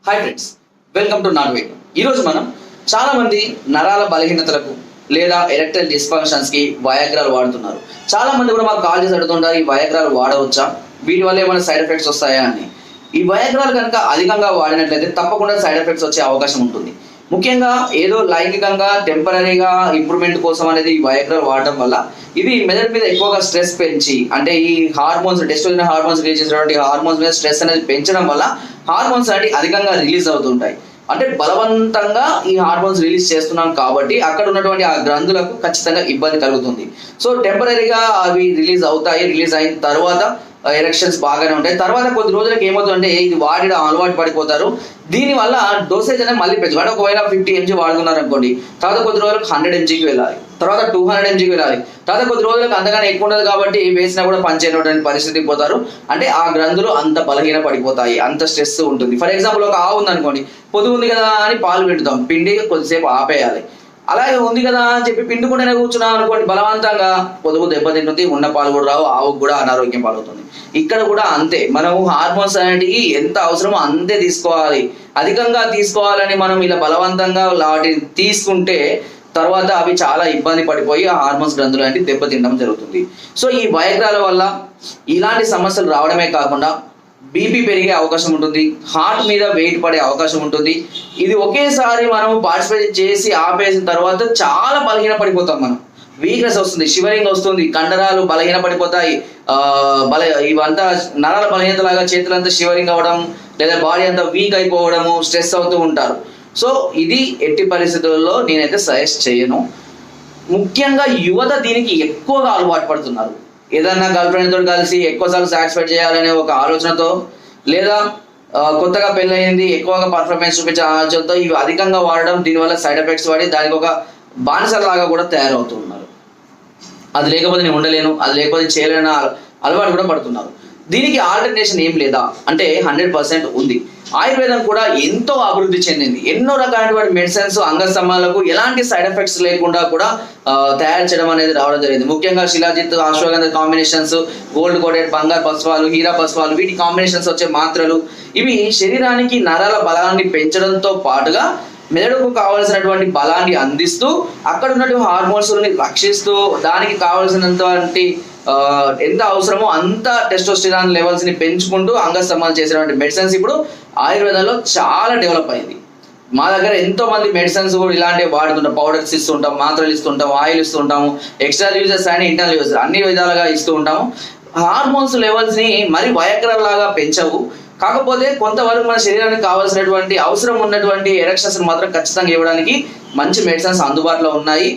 Hi friends, welcome to not weight. ఈరోజు మనం చాలా మంది నరాల బలహీనతలకు లేదా ఎరెక్టైల్ డిస్ఫంక్షన్స్ కి వయాగ్రాలు వాడుతున్నారు. చాలా మంది కూడా మాకు కాల్ చేసి అడుగుతుంటారు, ఈ వయాగ్రాలు వాడవచ్చా, వీటి వల్ల ఏమైనా సైడ్ ఎఫెక్ట్స్ వస్తాయా అని. ఈ వయాగ్రాలు కనుక అధికంగా వాడినట్లయితే తప్పకుండా సైడ్ ఎఫెక్ట్స్ వచ్చే అవకాశం ఉంటుంది. ముఖ్యంగా ఏదో లైంగికంగా టెంపరీగా ఇంప్రూవ్మెంట్ కోసం అనేది ఈ వయాగ్రాలు వాడడం వల్ల ఇది మెదడు మీద ఎక్కువగా స్ట్రెస్ పెంచి, అంటే ఈ హార్మోన్స్ టెస్టోస్టెరాన్ హార్మోన్స్ రిలీజ్ చేసినటువంటి హార్మోన్స్ మీద స్ట్రెస్ అనేది పెంచడం వల్ల హార్మోన్స్ అనేవి అధికంగా రిలీజ్ అవుతుంటాయి. అంటే బలవంతంగా ఈ హార్మోన్స్ రిలీజ్ చేస్తున్నాం కాబట్టి అక్కడ ఉన్నటువంటి ఆ గ్రంథులకు ఖచ్చితంగా ఇబ్బంది కలుగుతుంది. సో టెంపరీగా అవి రిలీజ్ అవుతాయి. రిలీజ్ అయిన తర్వాత ఎరెక్షన్స్ బాగానే ఉంటాయి. తర్వాత కొద్ది రోజులకు ఏమవుతుందంటే ఇది వాడడం అలవాటు పడిపోతారు. దీనివల్ల డోసేజ్ అనేది మళ్ళీ పెంచు, అంటే ఒకవేళ 50 mg వాడుతున్నారు అనుకోండి, తర్వాత కొద్ది రోజులకు 100 mgకి వెళ్ళాలి, తర్వాత 200 mgకి వెళ్ళాలి, తర్వాత కొద్ది రోజులకు అంతగానే ఎక్కువ ఉండదు కాబట్టి వేసినా కూడా పనిచేయనటువంటి పరిస్థితికి పోతారు. అంటే ఆ గ్రంథులు అంత బలహీన పడిపోతాయి, అంత స్ట్రెస్ ఉంటుంది. ఫర్ ఎగ్జాంపుల్ ఒక ఆవు ఉంది అనుకోండి, పొదుగు ఉంది కదా అని పాలు పిండుతాం, పిండి కొద్దిసేపు ఆపేయాలి. అలాగే ఉంది కదా అని చెప్పి పిండుకుంటేనే కూర్చున్నాం అనుకోండి, బలవంతంగా పొదుగు దెబ్బతింటుంది, ఉన్న పాలు కూడా రావు, ఆవుకు కూడా అనారోగ్యం పాలవుతుంది. ఇక్కడ కూడా అంతే, మనం హార్మోన్స్ అనేటివి ఎంత అవసరమో అంతే తీసుకోవాలి. అధికంగా తీసుకోవాలని మనం ఇలా బలవంతంగా వాటిని తీసుకుంటే తర్వాత అవి చాలా ఇబ్బంది పడిపోయి ఆ హార్మోన్స్ గ్రంథులు అనేవి దెబ్బతినడం జరుగుతుంది. సో ఈ వయాగ్రాల వల్ల ఇలాంటి సమస్యలు రావడమే కాకుండా బీపీ పెరిగే అవకాశం ఉంటుంది, హార్ట్ మీద వెయిట్ పడే అవకాశం ఉంటుంది. ఇది ఒకేసారి మనం పార్టిసిపేట్ చేసి ఆపేసిన తర్వాత చాలా బలహీన పడిపోతాం, మనం వీక్నెస్ వస్తుంది, షివరింగ్ వస్తుంది, కండరాలు బలహీన పడిపోతాయి. ఇవంతా నరాల బలహీనత లాగా చేతులంతా షివరింగ్ అవ్వడం, లేదా బాడీ అంతా వీక్ అయిపోవడము, స్ట్రెస్ అవుతూ ఉంటారు. సో ఇది ఎట్టి పరిస్థితుల్లో నేనైతే సజెస్ట్ చేయను. ముఖ్యంగా యువత దీనికి ఎక్కువగా అలవాటు పడుతున్నారు. ఏదన్నా గర్ల్ ఫ్రెండ్ తోటి కలిసి ఎక్కువసార్లు సాటిస్ఫై చేయాలనే ఒక ఆలోచనతో, లేదా కొత్తగా పెళ్ళయింది ఎక్కువగా పర్ఫార్మెన్స్ చూపించే ఆలోచనతో ఇవి అధికంగా వాడడం, దీనివల్ల సైడ్ ఎఫెక్ట్స్ వాడి దానికి ఒక బానిసలాగా కూడా తయారవుతున్నారు. అది లేకపోతే నేను ఉండలేను, అది లేకపోతే చేయలేని అలవాటు కూడా పడుతున్నారు. దీనికి ఆల్టర్నేషన్ ఏం లేదా అంటే 100% ఉంది. ఆయుర్వేదం కూడా ఎంతో అభివృద్ధి చెందింది. ఎన్నో రకాలైనటువంటి మెడిసిన్స్ అంగస్తంభాలకు ఎలాంటి సైడ్ ఎఫెక్ట్స్ లేకుండా కూడా తయారు చేయడం అనేది రావడం జరిగింది. ముఖ్యంగా shilajit, ashwagandha combinations, gold coated బంగారు పసుపాలు, హీరా పసుపాలు, వీటి కాంబినేషన్స్ వచ్చే మాత్రలు ఇవి శరీరానికి నరాల బలాన్ని పెంచడంతో పాటుగా మెదడుకు కావలసినటువంటి బలాన్ని అందిస్తూ, అక్కడ ఉన్నటువంటి హార్మోన్స్ని రక్షిస్తూ, దానికి కావలసినటువంటి ఎంత అవసరమో అంత టెస్టోస్టెరాన్ లెవెల్స్ ని పెంచుకుంటూ అంగస్తంభాలు చేసేటువంటి మెడిసిన్స్ ఇప్పుడు ఆయుర్వేదంలో చాలా డెవలప్ అయింది. మా దగ్గర ఎంతో మంది మెడిసిన్స్ కూడా ఇలాంటివి వాడుతుంటాం. పౌడర్స్ ఇస్తుంటాం, మాత్రలు ఇస్తుంటాం, ఆయిల్ ఇస్తుంటాము, extra uses and internal uses అన్ని విధాలుగా ఇస్తూ ఉంటాము. హార్మోన్స్ లెవెల్స్ ని మరి వయాగ్రాల లాగా పెంచవు, కాకపోతే కొంతవరకు మన శరీరానికి కావాల్సినటువంటి అవసరం ఉన్నటువంటి ఎరెక్షన్స్ మాత్రం ఖచ్చితంగా ఇవ్వడానికి మంచి మెడిసిన్స్ అందుబాటులో ఉన్నాయి.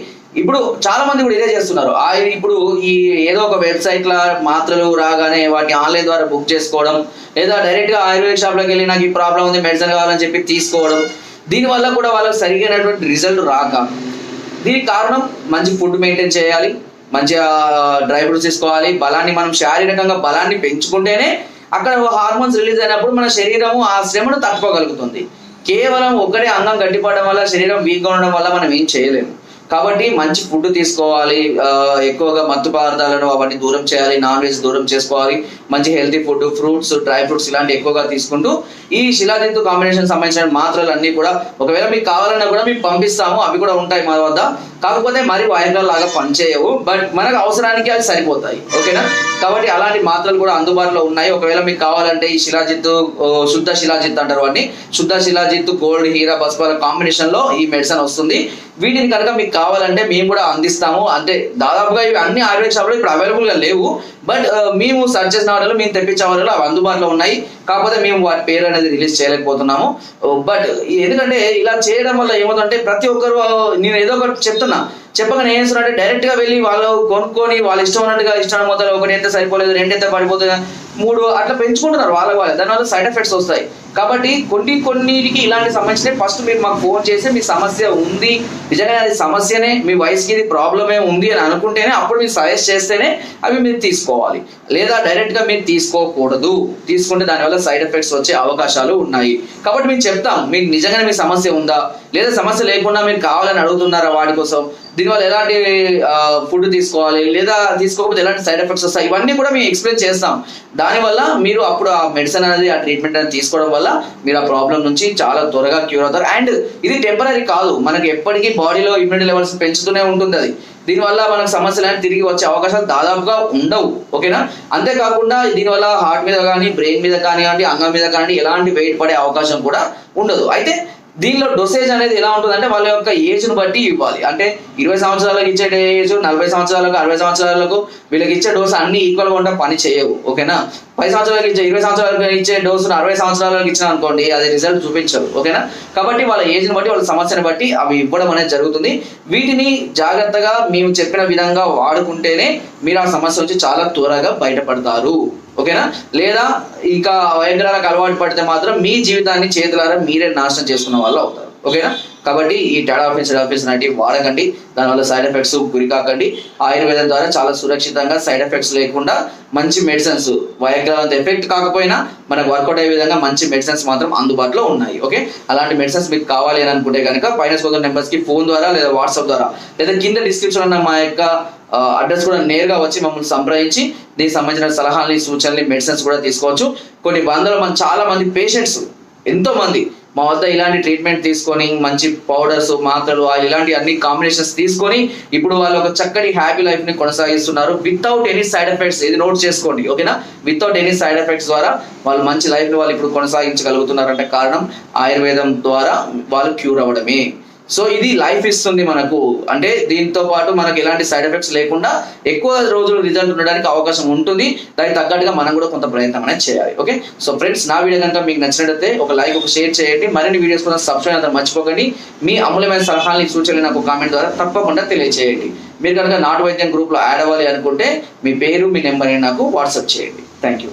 ఇప్పుడు చాలా మంది కూడా ఇదే చేస్తున్నారు. ఇప్పుడు ఈ ఏదో ఒక వెబ్సైట్ లా మాత్రలు రాగానే వాటిని ఆన్లైన్ ద్వారా బుక్ చేసుకోవడం, లేదా డైరెక్ట్ గా ఆయుర్వేదిక్ షాప్ లోకి వెళ్ళి నాకు ఈ ప్రాబ్లం ఉంది, మెడిసిన్ కావాలని చెప్పి తీసుకోవడం, దీనివల్ల కూడా వాళ్ళకి సరిగైనటువంటి రిజల్ట్ రాక, దీనికి కారణం మంచి ఫుడ్ మెయింటైన్ చేయాలి, మంచిగా డ్రై ఫ్రూట్స్ తీసుకోవాలి. బలాన్ని మనం శారీరకంగా బలాన్ని పెంచుకుంటేనే అక్కడ హార్మోన్స్ రిలీజ్ అయినప్పుడు మన శరీరము ఆ శ్రమను తట్టుకోగలుగుతుంది. కేవలం ఒకటే అంగం గట్టిపడడం వల్ల, శరీరం వీక్గా ఉండడం వల్ల మనం ఏం చేయలేము. కాబట్టి మంచి ఫుడ్ తీసుకోవాలి, ఎక్కువగా మత్తు పదార్థాలను అవన్నీ దూరం చేయాలి, నాన్ వెజ్ దూరం చేసుకోవాలి, మంచి healthy food, fruits, dry fruits ఇలాంటి ఎక్కువగా తీసుకుంటూ ఈ శిలాజిత్ కాంబినేషన్ సంబంధించిన మాత్రలు అన్ని కూడా ఒకవేళ మీకు కావాలన్నా కూడా మీకు పంపిస్తాము, అవి కూడా ఉంటాయి మా వద్ద. కాకపోతే మరి వయాగ్రాల లాగా పనిచేయవు, బట్ మనకు అవసరానికి అవి సరిపోతాయి, ఓకేనా. కాబట్టి అలాంటి మాత్రలు కూడా అందుబాటులో ఉన్నాయి. ఒకవేళ మీకు కావాలంటే ఈ శిలాజిత్, శుద్ధ శిలాజిత్ అంటారు వాటిని, శుద్ధ శిలాజిత్ గోల్డ్ హీరా పసుపాల కాంబినేషన్ లో ఈ మెడిసిన్ వస్తుంది. వీటిని కనుక మీకు కావాలంటే మేము కూడా అందిస్తాము. అంటే దాదాపుగా ఇవి అన్ని ఆయుర్వేద షాపులు ఇప్పుడు అవైలబుల్ గా లేవు, బట్ మేము సర్చ్ చేసిన వాటిలో మేము తెప్పించే వాటిలో అవి అందుబాటులో ఉన్నాయి. కాకపోతే మేము వాటి పేరు అనేది రిలీజ్ చేయలేకపోతున్నాము. బట్ ఎందుకంటే ఇలా చేయడం వల్ల ఏమవుతుందంటే ప్రతి ఒక్కరు, నేను ఏదో ఒకటి చెప్పగానే ఏం చేస్తున్నా అంటే డైరెక్ట్ గా వెళ్ళి వాళ్ళు కొనుక్కొని వాళ్ళ ఇష్టం ఉన్నట్టుగా ఇష్టం మొత్తం ఒకటి అయితే సరిపోలేదు, రెండైతే పడిపోతుంది, 3 అట్లా పెంచుకుంటున్నారు వాళ్ళ దానివల్ల సైడ్ ఎఫెక్ట్స్ వస్తాయి. కాబట్టి కొన్నిటికి ఇలాంటి సమస్యనే ఫస్ట్ మీరు మాకు ఫోన్ చేసి మీ సమస్య ఉంది, నిజంగా అది సమస్యనే, మీ వయసుకి ఇది ప్రాబ్లమే ఉంది అని అనుకుంటేనే అప్పుడు మీరు సజెస్ట్ చేస్తేనే అవి మీరు తీసుకోవాలి, లేదా డైరెక్ట్ గా మీరు తీసుకోకూడదు. తీసుకుంటే దానివల్ల సైడ్ ఎఫెక్ట్స్ వచ్చే అవకాశాలు ఉన్నాయి. కాబట్టి మేము చెప్తాం, మీకు నిజంగానే మీ సమస్య ఉందా, లేదా సమస్య లేకుండా మీరు కావాలని అడుగుతున్నారా వాటి కోసం, దీనివల్ల ఎలాంటి ఫుడ్ తీసుకోవాలి, లేదా తీసుకోకపోతే ఎలాంటి సైడ్ ఎఫెక్ట్స్ వస్తాయి, ఇవన్నీ కూడా మేము ఎక్స్ప్లెయిన్ చేస్తాం. దానివల్ల మీరు అప్పుడు ఆ మెడిసిన్ అనేది, ఆ ట్రీట్మెంట్ అనేది తీసుకోవడం వల్ల వల్ల మీరు ఆ ప్రాబ్లం నుంచి చాలా త్వరగా క్యూర్ అవుతారు. అండ్ ఇది టెంపరీ కాదు, మనకి ఎప్పటికీ బాడీలో ఇమ్యూనిటీ లెవెల్స్ పెంచుతూనే ఉంటుంది అది. దీనివల్ల మనకు సమస్యలు అనేది తిరిగి వచ్చే అవకాశాలు దాదాపుగా ఉండవు. ఓకేనా? అంతేకాకుండా దీనివల్ల హార్ట్ మీద కానీ, బ్రెయిన్ మీద కానివ్వండి, అంగం మీద కానివ్వండి ఎలాంటి వెయిట్ పడే అవకాశం కూడా ఉండదు. అయితే దీనిలో డోసేజ్ అనేది ఎలా ఉంటుందంటే వాళ్ళ యొక్క ఏజ్ను బట్టి ఇవ్వాలి. అంటే 20 సంవత్సరాలకు ఇచ్చే ఏజ్ 40 సంవత్సరాలకు 60 సంవత్సరాలకు వీళ్ళకి ఇచ్చే డోసు అన్ని ఈక్వల్గా ఉంటే పని చేయవు. ఓకేనా? 10 సంవత్సరాలకు ఇచ్చే 20 సంవత్సరాలకు ఇచ్చే డోసును 60 సంవత్సరాలకు ఇచ్చిన అనుకోండి, అది రిజల్ట్ చూపించదు. ఓకేనా? కాబట్టి వాళ్ళ ఏజ్ని బట్టి, వాళ్ళ సమస్యను బట్టి అవి ఇవ్వడం అనేది జరుగుతుంది. వీటిని జాగ్రత్తగా మేము చెప్పిన విధంగా వాడుకుంటేనే మీరు ఆ సమస్య నుంచి చాలా త్వరగా బయటపడతారు. ఓకేనా? లేదా ఇంకా వయగ్రాలకు అలవాటు పడితే మాత్రం మీ జీవితాన్ని చేతులారా మీరే నాశనం చేసుకున్న వాళ్ళు అవుతారు. ఓకేనా? కాబట్టి ఈ టెడాఫిన్ లాంటివి వాడకండి, దానివల్ల సైడ్ ఎఫెక్ట్స్ గురి కాకండి. ఆయుర్వేదం ద్వారా చాలా సురక్షితంగా సైడ్ ఎఫెక్ట్స్ లేకుండా మంచి మెడిసిన్స్, వయగ్రాలంత ఎఫెక్ట్ కాకపోయినా మనకు వర్కౌట్ అయ్యే విధంగా మంచి మెడిసిన్స్ మాత్రం అందుబాటులో ఉన్నాయి. ఓకే, అలాంటి మెడిసిన్స్ మీకు కావాలి అని అనుకుంటే కనుక పైన స్కోర్ నెంబర్స్కి ఫోన్ ద్వారా లేదా వాట్సాప్ ద్వారా లేదా కింద డిస్క్రిప్షన్ ఉన్న మా యొక్క అడ్రస్ కూడా నేరుగా వచ్చి మమ్మల్ని సంప్రదించి దీనికి సంబంధించిన సలహాలని, సూచనలు, మెడిసిన్స్ కూడా తీసుకోవచ్చు. కొన్ని వందల చాలా మంది పేషెంట్స్, ఎంతో మంది మా వద్ద ఇలాంటి ట్రీట్మెంట్ తీసుకొని మంచి పౌడర్స్, మాత్రలు, ఇలాంటి అన్ని కాంబినేషన్స్ తీసుకొని ఇప్పుడు వాళ్ళు ఒక చక్కటి హ్యాపీ లైఫ్ ని కొనసాగిస్తున్నారు వితౌట్ ఎనీ సైడ్ ఎఫెక్ట్స్. ఇది నోట్ చేసుకోండి. ఓకేనా? వితౌట్ ఎనీ సైడ్ ఎఫెక్ట్స్ ద్వారా వాళ్ళు మంచి లైఫ్ ని వాళ్ళు ఇప్పుడు కొనసాగించగలుగుతున్నారంటే కారణం ఆయుర్వేదం ద్వారా వాళ్ళు క్యూర్ అవ్వడమే. సో ఇది లైఫ్ ఇస్తుంది మనకు. అంటే దీంతో పాటు మనకు ఎలాంటి సైడ్ ఎఫెక్ట్స్ లేకుండా ఎక్కువ రోజులు రిజల్ట్ ఉండడానికి అవకాశం ఉంటుంది. దానికి తగ్గట్టుగా మనం కూడా కొంత ప్రయత్నం అనేది చేయాలి. ఓకే, సో ఫ్రెండ్స్, నా వీడియో కనుక మీకు నచ్చినట్లయితే ఒక లైక్, ఒక షేర్ చేయండి. మరిన్ని వీడియోస్ కోసం సబ్స్క్రైబ్ అయితే మర్చిపోకండి. మీ అమూల్యమైన సలహాలని, సూచనలు నాకు కామెంట్ ద్వారా తప్పకుండా తెలియజేయండి. మీరు కనుక నాటు వైద్యం గ్రూప్లో యాడ్ అవ్వాలి అనుకుంటే మీ పేరు, మీ నెంబర్ని నాకు వాట్సాప్ చేయండి. Thank you.